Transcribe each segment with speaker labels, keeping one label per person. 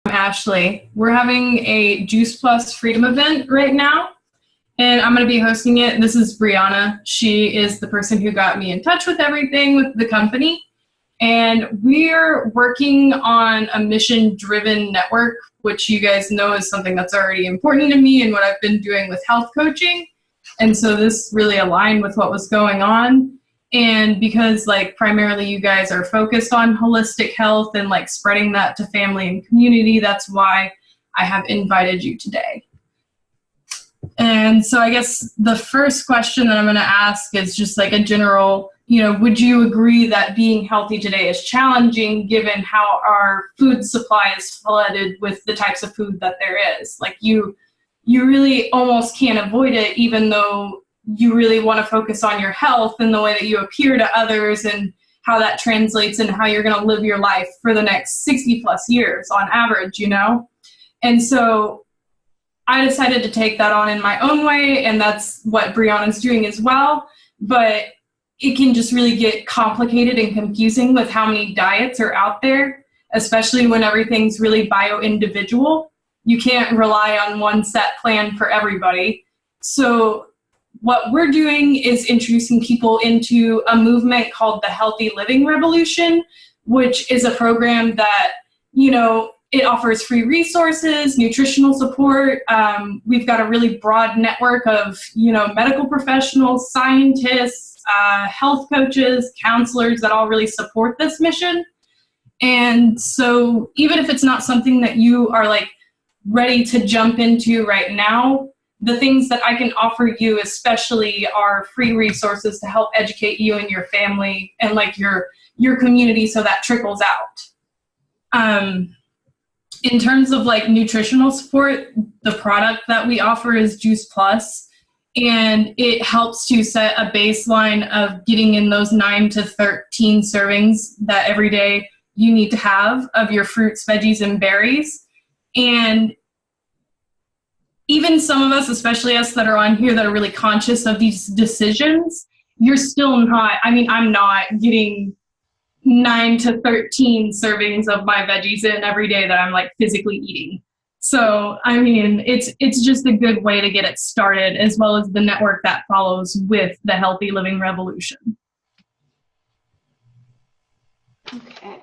Speaker 1: Ashley. We're having a Juice Plus Freedom event right now, and I'm going to be hosting it. This is Brianna. She is the person who got me in touch with everything with the company, and we're working on a mission-driven network, which you guys know is something that's already important to me and what I've been doing with health coaching, and so this really aligned with what was going on. And because primarily you guys are focused on holistic health and spreading that to family and community, that's why I have invited you today. And so I guess the first question that I'm going to ask is just a general, would you agree that being healthy today is challenging given how our food supply is flooded with the types of food that there is? You really almost can't avoid it, even though you really want to focus on your health and the way that you appear to others and how that translates and how you're going to live your life for the next 60 plus years on average, And so I decided to take that on in my own way, and that's what Brianna's doing as well. But it can just really get complicated and confusing with how many diets are out there, especially when everything's really bio-individual. You can't rely on one set plan for everybody. So what we're doing is introducing people into a movement called the Healthy Living Revolution, which is a program that, it offers free resources, nutritional support. We've got a really broad network of, medical professionals, scientists, health coaches, counselors that all really support this mission. And so even if it's not something that you are ready to jump into right now, the things that I can offer you especially are free resources to help educate you and your family and your community so that trickles out. In terms of nutritional support, the product that we offer is Juice Plus, and it helps to set a baseline of getting in those 9 to 13 servings that every day you need to have of your fruits, veggies, and berries. And even some of us, especially us that are on here that are really conscious of these decisions, you're still not, I'm not getting 9 to 13 servings of my veggies in every day that I'm physically eating. So, it's just a good way to get it started, as well as the network that follows with the Healthy Living Revolution.
Speaker 2: Okay.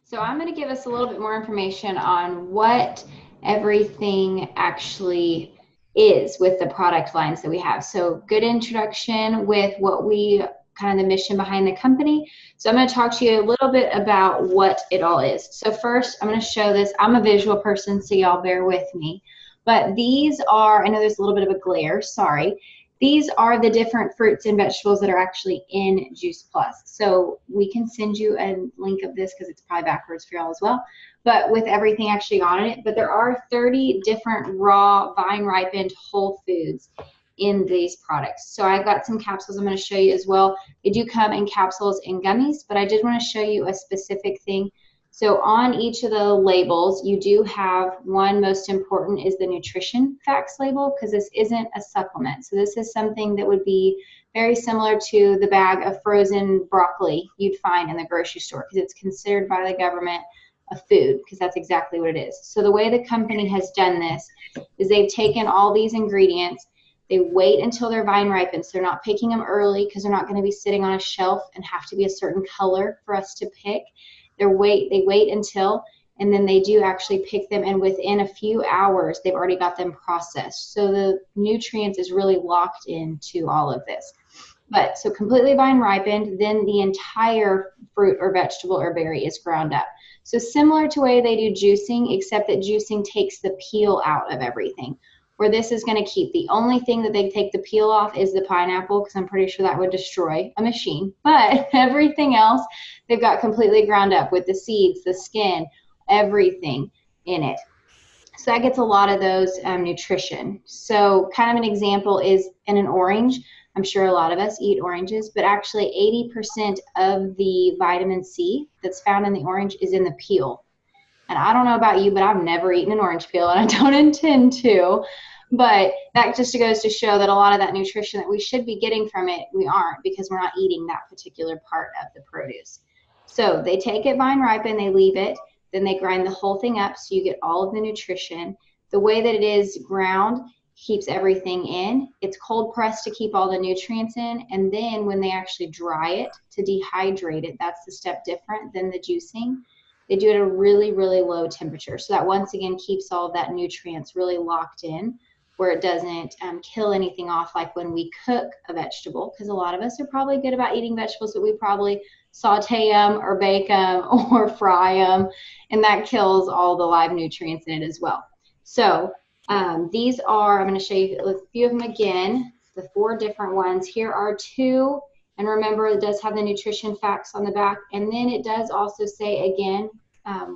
Speaker 2: So I'm going to give us a little bit more information on what everything actually is with the product lines that we have. So good introduction with what we kind of the mission behind the company. So I'm going to talk to you a little bit about what it all is. So first, I'm going to show this. I'm a visual person, so y'all bear with me. But these are, I know there's a little bit of a glare, sorry. These are the different fruits and vegetables that are actually in Juice Plus. So we can send you a link of this because it's probably backwards for y'all as well, but with everything actually on it. But there are 30 different raw, vine-ripened whole foods in these products. So I've got some capsules I'm going to show you as well. They do come in capsules and gummies, but I did want to show you a specific thing. So on each of the labels, you do have one most important is the nutrition facts label, because this isn't a supplement. So this is something that would be very similar to the bag of frozen broccoli you'd find in the grocery store, because it's considered by the government a food, because that's exactly what it is. So the way the company has done this is they've taken all these ingredients, they wait until they're vine ripened, so they're not picking them early because they're not going to be sitting on a shelf and have to be a certain color for us to pick. They wait until, and then they do actually pick them, and within a few hours they've already got them processed. So the nutrients is really locked into all of this. But so completely vine ripened, then the entire fruit or vegetable or berry is ground up. So similar to the way they do juicing, except that juicing takes the peel out of everything. Where this is going to keep, the only thing that they take the peel off is the pineapple, because I'm pretty sure that would destroy a machine. But everything else, they've got completely ground up with the seeds, the skin, everything in it. So that gets a lot of those nutrition. So kind of an example is in an orange. I'm sure a lot of us eat oranges, but actually 80% of the vitamin C that's found in the orange is in the peel. And I don't know about you, but I've never eaten an orange peel, and I don't intend to. But that just goes to show that a lot of that nutrition that we should be getting from it, we aren't, because we're not eating that particular part of the produce. So they take it vine ripe and they leave it. Then they grind the whole thing up so you get all of the nutrition. The way that it is ground keeps everything in. It's cold pressed to keep all the nutrients in. And then when they actually dry it to dehydrate it, that's the step different than the juicing. They do it at a really, really low temperature. So that once again keeps all of that nutrients really locked in, where it doesn't kill anything off like when we cook a vegetable, because a lot of us are probably good about eating vegetables, but we probably saute them or bake them or fry them, and that kills all the live nutrients in it as well. So these are, I'm going to show you a few of them again, the 4 different ones. Here are 2, and remember it does have the nutrition facts on the back, and then it does also say again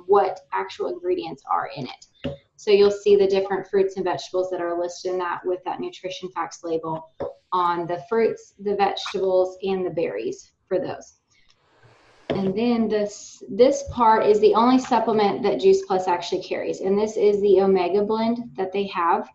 Speaker 2: what actual ingredients are in it. So you'll see the different fruits and vegetables that are listed in that with that nutrition facts label on the fruits, the vegetables, and the berries for those. And then this part is the only supplement that Juice Plus actually carries, and this is the Omega blend that they have.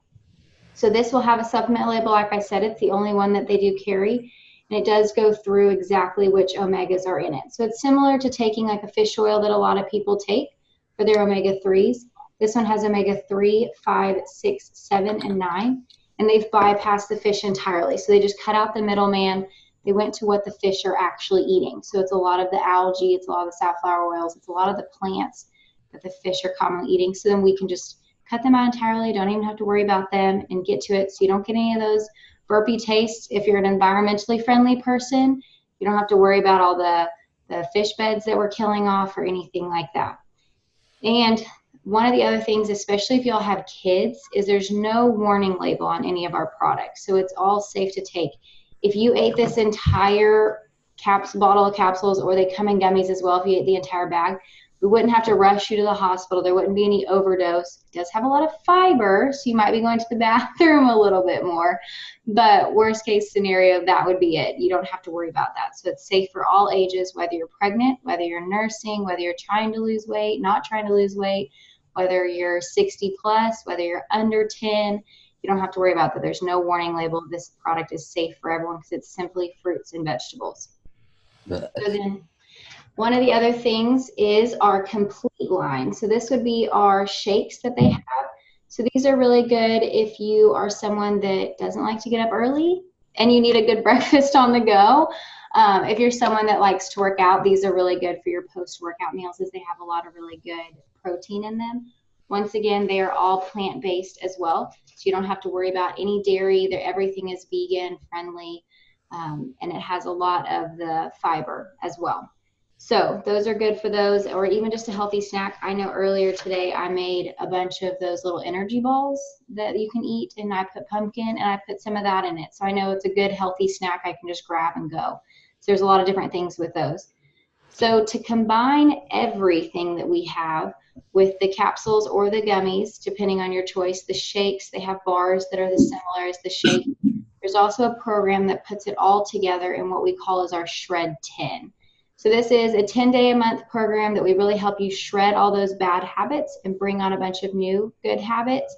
Speaker 2: So this will have a supplement label. Like I said, it's the only one that they do carry, and it does go through exactly which omegas are in it. So it's similar to taking like a fish oil that a lot of people take for their omega-3s. This one has omega-3, 5, 6, 7, and 9, and they've bypassed the fish entirely. So they just cut out the middleman. They went to what the fish are actually eating. So it's a lot of the algae, it's a lot of the safflower oils, it's a lot of the plants that the fish are commonly eating. So then we can just cut them out entirely, don't even have to worry about them, and get to it. So you don't get any of those burpy tastes. If you're an environmentally friendly person, you don't have to worry about all the fish beds that we're killing off or anything like that. And one of the other things, especially if y'all have kids, is there's no warning label on any of our products. So it's all safe to take. If you ate this entire bottle of capsules, or they come in gummies as well, if you ate the entire bag, we wouldn't have to rush you to the hospital. There wouldn't be any overdose. It does have a lot of fiber, so you might be going to the bathroom a little bit more. But worst case scenario, that would be it. You don't have to worry about that. So it's safe for all ages, whether you're pregnant, whether you're nursing, whether you're trying to lose weight, not trying to lose weight, whether you're 60 plus, whether you're under 10. You don't have to worry about that. There's no warning label. This product is safe for everyone because it's simply fruits and vegetables. So then one of the other things is our complete line. So this would be our shakes that they have. So these are really good if you are someone that doesn't like to get up early and you need a good breakfast on the go. If you're someone that likes to work out, these are really good for your post-workout meals, as they have a lot of really good protein in them. Once again, they are all plant-based as well, so you don't have to worry about any dairy. Everything is vegan friendly, and it has a lot of the fiber as well. So those are good for those, or even just a healthy snack. I know earlier today I made a bunch of those little energy balls that you can eat, and I put pumpkin and I put some of that in it. So I know it's a good healthy snack I can just grab and go. So there's a lot of different things with those. So to combine everything that we have with the capsules or the gummies, depending on your choice, the shakes, they have bars that are similar as the shake. There's also a program that puts it all together in what we call as our Shred 10. So this is a 10-day-a-month program that we really help you shred all those bad habits and bring on a bunch of new good habits.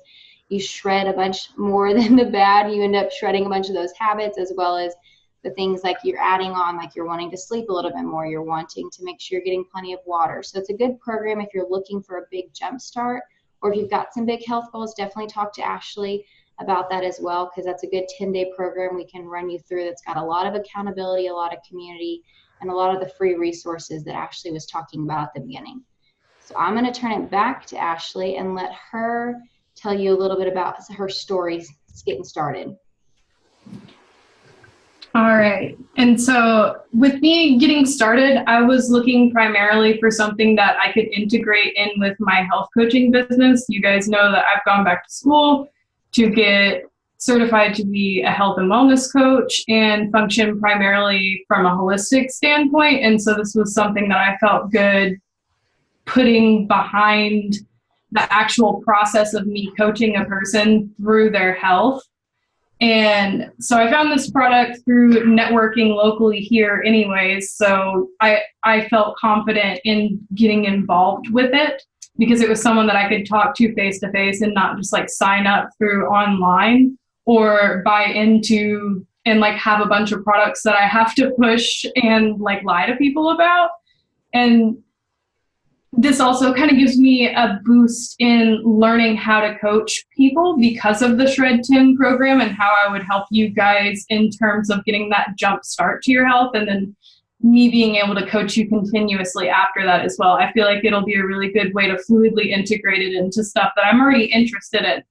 Speaker 2: You shred a bunch more than the bad. You end up shredding a bunch of those habits, as well as the things like you're adding on, like you're wanting to sleep a little bit more, you're wanting to make sure you're getting plenty of water. So it's a good program if you're looking for a big jump start, or if you've got some big health goals. Definitely talk to Ashley about that as well, because that's a good 10-day program we can run you through that's got a lot of accountability, a lot of community, and a lot of the free resources that Ashley was talking about at the beginning. So I'm going to turn it back to Ashley and let her tell you a little bit about her story getting started.
Speaker 1: All right. And so with me getting started, I was looking primarily for something that I could integrate in with my health coaching business. You guys know that I've gone back to school to get certified to be a health and wellness coach and function primarily from a holistic standpoint. And so this was something that I felt good putting behind the actual process of me coaching a person through their health. And so I found this product through networking locally here anyways. So I felt confident in getting involved with it because it was someone that I could talk to face to face and not just like sign up through online or buy into and like have a bunch of products that I have to push and like lie to people about. And this also kind of gives me a boost in learning how to coach people because of the Shred 10 program and how I would help you guys in terms of getting that jump start to your health, and then me being able to coach you continuously after that as well. I feel like it'll be a really good way to fluidly integrate it into stuff that I'm already interested in.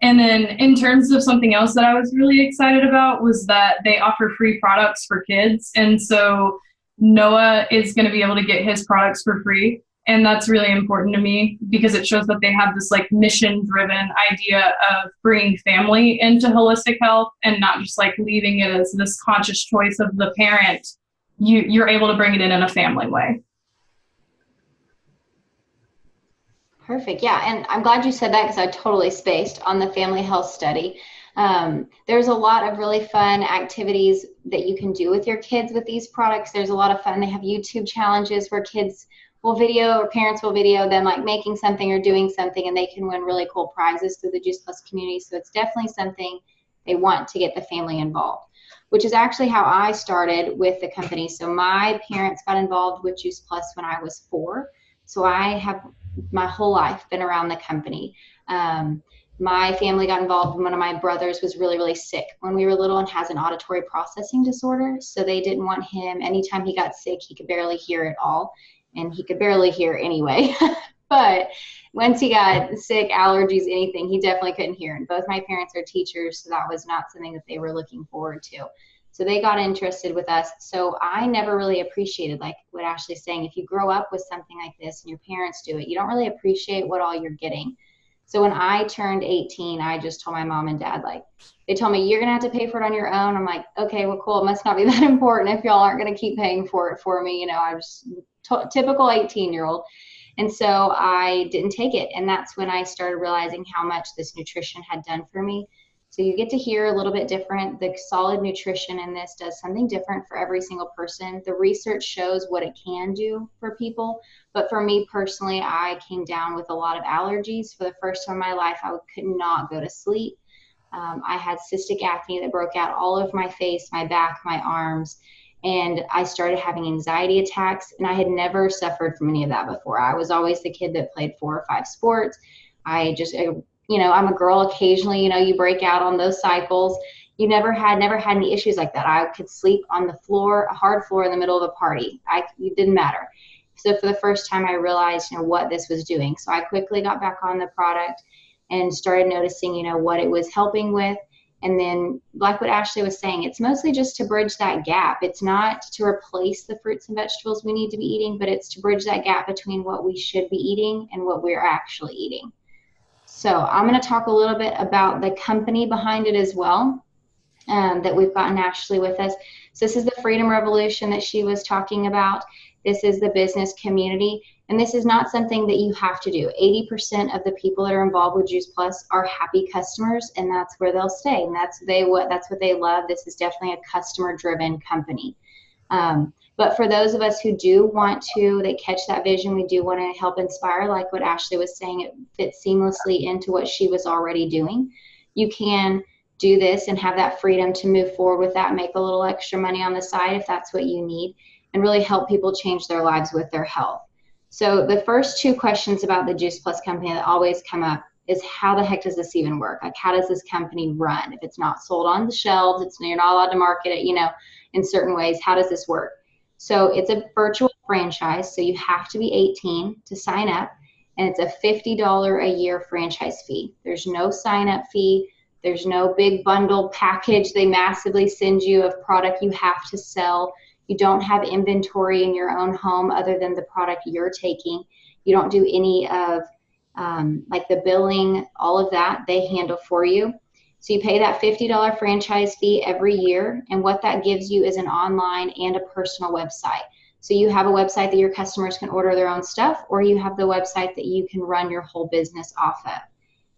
Speaker 1: And then in terms of something else that I was really excited about was that they offer free products for kids. And so Noah is going to be able to get his products for free. And that's really important to me because it shows that they have this like mission driven idea of bringing family into holistic health and not just like leaving it as this conscious choice of the parent. You're able to bring it in a family way.
Speaker 2: Perfect. Yeah. And I'm glad you said that because I totally spaced on the family health study. There's a lot of really fun activities that you can do with your kids with these products. There's a lot of fun. They have YouTube challenges where kids will video or parents will video them like making something or doing something, and they can win really cool prizes through the Juice Plus community. So it's definitely something they want to get the family involved, which is actually how I started with the company. So my parents got involved with Juice Plus when I was 4. So I have my whole life been around the company. My family got involved when one of my brothers was really, really sick when we were little and has an auditory processing disorder. So they didn't want him, anytime he got sick, he could barely hear at all. And he could barely hear anyway. But once he got sick, allergies, anything, he definitely couldn't hear. And both my parents are teachers, so that was not something that they were looking forward to. So they got interested with us. So I never really appreciated, like what Ashley's saying, if you grow up with something like this and your parents do it, you don't really appreciate what all you're getting. So when I turned 18, I just told my mom and dad, like, they told me, you're going to have to pay for it on your own. I'm like, okay, well, cool. It must not be that important if y'all aren't going to keep paying for it for me. You know, I was typical 18-year-old. And so I didn't take it. And that's when I started realizing how much this nutrition had done for me. So you get to hear a little bit different. The solid nutrition in this does something different for every single person. The research shows what it can do for people. But for me personally, I came down with a lot of allergies. For the first time in my life, I could not go to sleep. I had cystic acne that broke out all over my face, my back, my arms. And I started having anxiety attacks, and I had never suffered from any of that before. I was always the kid that played 4 or 5 sports. I just, you know, I'm a girl occasionally, you know, you break out on those cycles. You never had any issues like that. I could sleep on the floor, a hard floor in the middle of a party. It didn't matter. So for the first time, I realized, you know, what this was doing. So I quickly got back on the product and started noticing, you know, what it was helping with. And then, like what Ashley was saying, it's mostly just to bridge that gap. It's not to replace the fruits and vegetables we need to be eating, but it's to bridge that gap between what we should be eating and what we're actually eating. So I'm going to talk a little bit about the company behind it as well, that we've gotten Ashley with us. So this is the Freedom Revolution that she was talking about. This is the business community. And this is not something that you have to do. 80% of the people that are involved with Juice Plus are happy customers, and that's where they'll stay. And that's what they love. This is definitely a customer-driven company. But for those of us who do want to, they catch that vision, we do want to help inspire, like what Ashley was saying, it fits seamlessly into what she was already doing. You can do this and have that freedom to move forward with that, make a little extra money on the side if that's what you need, and really help people change their lives with their health. So the first 2 questions about the Juice Plus company that always come up is, how the heck does this even work? Like, how does this company run? If it's not sold on the shelves, you're not allowed to market it, you know, in certain ways, how does this work? So it's a virtual franchise, so you have to be 18 to sign up, and it's a $50 a year franchise fee. There's no sign-up fee. There's no big bundle package they massively send you of product you have to sell. You don't have inventory in your own home other than the product you're taking. You don't do any of like the billing, all of that, they handle for you. So you pay that $50 franchise fee every year, and what that gives you is an online and a personal website. So you have a website that your customers can order their own stuff, or you have the website that you can run your whole business off of.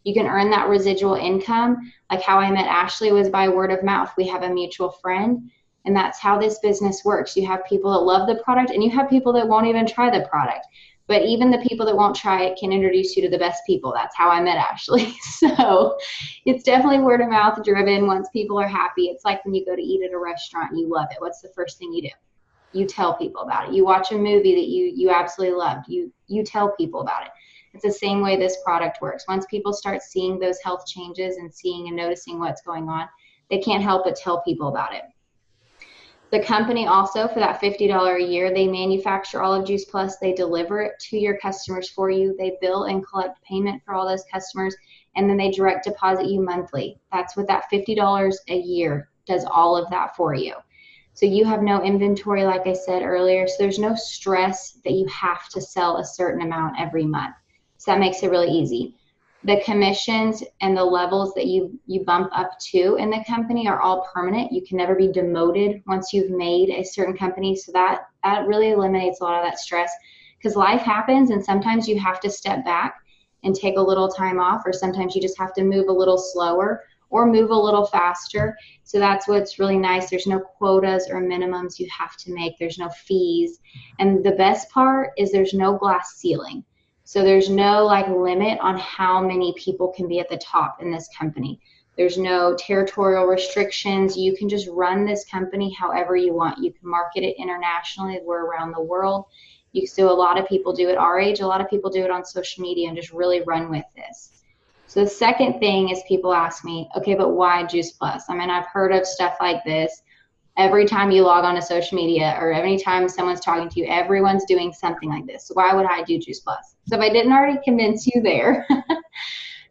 Speaker 2: You can earn that residual income. Like how I met Ashley was by word of mouth. We have a mutual friend, and that's how this business works. You have people that love the product, and you have people that won't even try the product. But even the people that won't try it can introduce you to the best people. That's how I met Ashley. So it's definitely word of mouth driven. Once people are happy, it's like when you go to eat at a restaurant and you love it. What's the first thing you do? you tell people about it. You watch a movie that you absolutely loved, you tell people about it. It's the same way this product works. Once people start seeing those health changes and seeing and noticing what's going on, they can't help but tell people about it. The company also, for that $50 a year, they manufacture all of Juice Plus. They deliver it to your customers for you. They bill and collect payment for all those customers, and then they direct deposit you monthly. That's what that $50 a year does, all of that for you. So you have no inventory, like I said earlier, so there's no stress that you have to sell a certain amount every month. So that makes it really easy. The commissions and the levels that you bump up to in the company are all permanent. You can never be demoted once you've made a certain company. So that really eliminates a lot of that stress, because life happens and sometimes you have to step back and take a little time off, or sometimes you just have to move a little slower or move a little faster. So that's what's really nice. There's no quotas or minimums you have to make. There's no fees. And the best part is there's no glass ceiling. So there's no like limit on how many people can be at the top in this company. There's no territorial restrictions. You can just run this company however you want. You can market it internationally. We're around the world. So a lot of people do it our age. A lot of people do it on social media and just really run with this. So the second thing is people ask me, okay, but why Juice Plus? I mean, I've heard of stuff like this. Every time you log on to social media or every time someone's talking to you, everyone's doing something like this. So why would I do Juice Plus? So if I didn't already convince you there,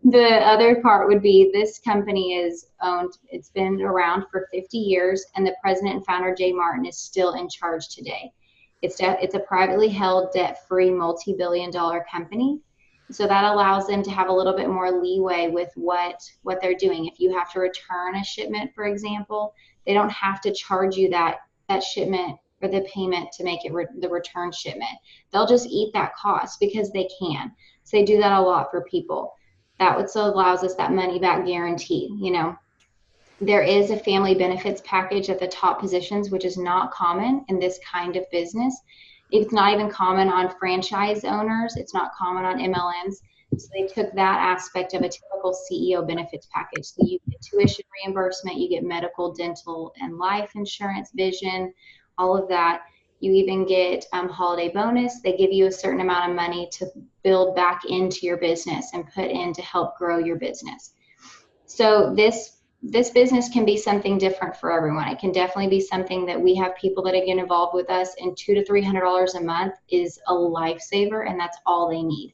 Speaker 2: the other part would be this company is owned, it's been around for 50 years, and the president and founder, Jay Martin, is still in charge today. It's a privately held, debt-free, multi-billion-dollar company. So that allows them to have a little bit more leeway with what they're doing. If you have to return a shipment, for example, they don't have to charge you that shipment or the payment to make it the return shipment. They'll just eat that cost because they can. So they do that a lot for people. That also allows us that money back guarantee. You know, there is a family benefits package at the top positions, which is not common in this kind of business. It's not even common on franchise owners. It's not common on MLMs. So they took that aspect of a typical CEO benefits package. So you get tuition reimbursement, you get medical, dental, and life insurance, vision, all of that. You even get holiday bonus. They give you a certain amount of money to build back into your business and put in to help grow your business. So this business can be something different for everyone. It can definitely be something that we have people that get involved with us, and $200 to $300 a month is a lifesaver, and that's all they need.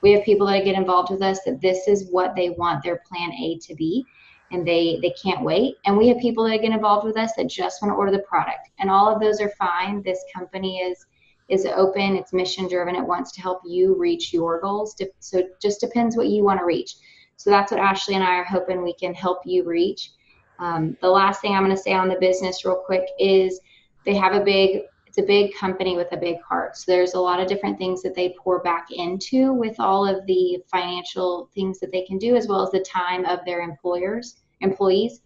Speaker 2: We have people that get involved with us that this is what they want their plan A to be, and they can't wait. And we have people that get involved with us that just want to order the product, and all of those are fine. This company is open, it's mission driven, it wants to help you reach your goals. So it just depends what you want to reach. So that's what Ashley and I are hoping we can help you reach. The last thing I'm going to say on the business real quick is they have it's a big company with a big heart. So there's a lot of different things that they pour back into with all of the financial things that they can do, as well as the time of their employees.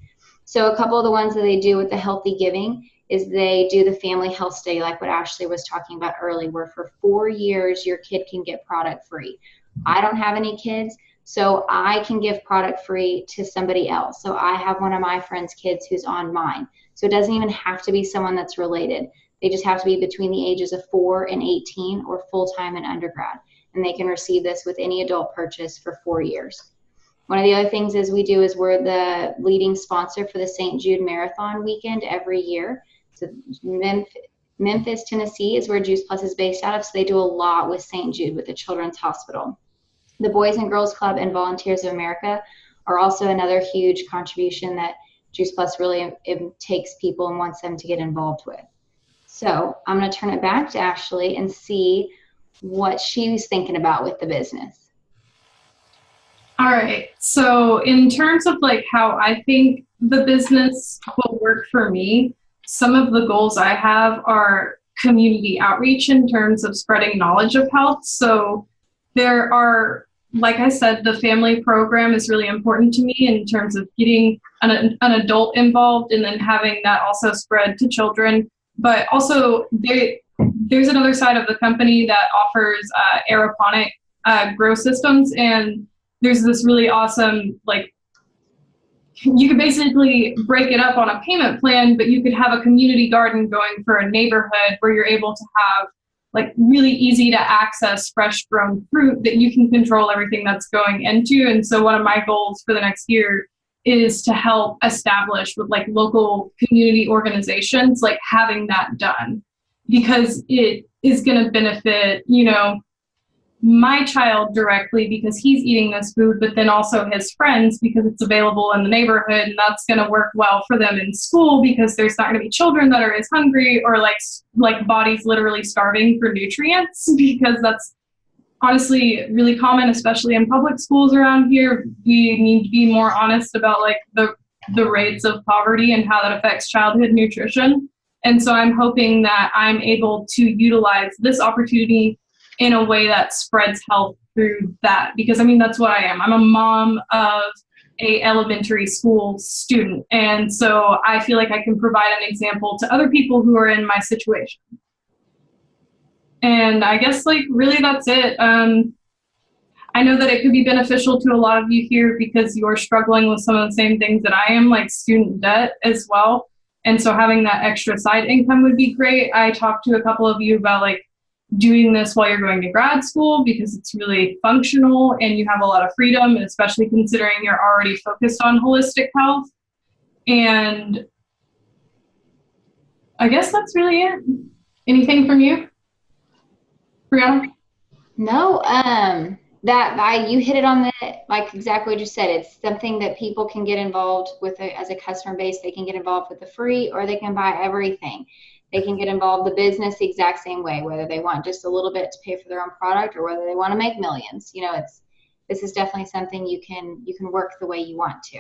Speaker 2: So a couple of the ones that they do with the healthy giving is they do the family health study, like what Ashley was talking about earlier, where for 4 years your kid can get product free. I don't have any kids, so I can give product free to somebody else. So I have one of my friend's kids who's on mine. So it doesn't even have to be someone that's related. They just have to be between the ages of 4 and 18 or full-time and undergrad. And they can receive this with any adult purchase for 4 years. One of the other things we're the leading sponsor for the St. Jude Marathon weekend every year. So Memphis, Tennessee is where Juice Plus is based out of. So they do a lot with St. Jude, with the Children's Hospital. The Boys and Girls Club and Volunteers of America are also another huge contribution that Juice Plus really takes people and wants them to get involved with. So I'm going to turn it back to Ashley and see what she's thinking about with the business.
Speaker 1: All right. So in terms of like how I think the business will work for me, some of the goals I have are community outreach in terms of spreading knowledge of health. So there are, like I said, the family program is really important to me in terms of getting an adult involved and then having that also spread to children. But also there's another side of the company that offers aeroponic grow systems, and there's this really awesome like you could basically break it up on a payment plan, but you could have a community garden going for a neighborhood where you're able to have like really easy to access fresh grown fruit that you can control everything that's going into. And so one of my goals for the next year is to help establish with like local community organizations, like having that done, because it is going to benefit, you know, my child directly because he's eating this food, but then also his friends because it's available in the neighborhood, and that's going to work well for them in school because there's not going to be children that are as hungry or like bodies literally starving for nutrients, because that's honestly really common, especially in public schools around here. We need to be more honest about like the rates of poverty and how that affects childhood nutrition. And so I'm hoping that I'm able to utilize this opportunity in a way that spreads health through that, because I mean, that's what I am. I'm a mom of a elementary school student. And so I feel like I can provide an example to other people who are in my situation. And I guess like really that's it. I know that it could be beneficial to a lot of you here because you're struggling with some of the same things that I am, like student debt as well. And so having that extra side income would be great. I talked to a couple of you about like doing this while you're going to grad school because it's really functional and you have a lot of freedom, especially considering you're already focused on holistic health. And I guess that's really it. Anything from you, Brianna?
Speaker 2: No, you hit it on the, like exactly what you said. It's something that people can get involved with as a customer base. They can get involved with the free, or they can buy everything. They can get involved the business the exact same way, whether they want just a little bit to pay for their own product or whether they want to make millions. You know, this is definitely something you can work the way you want to.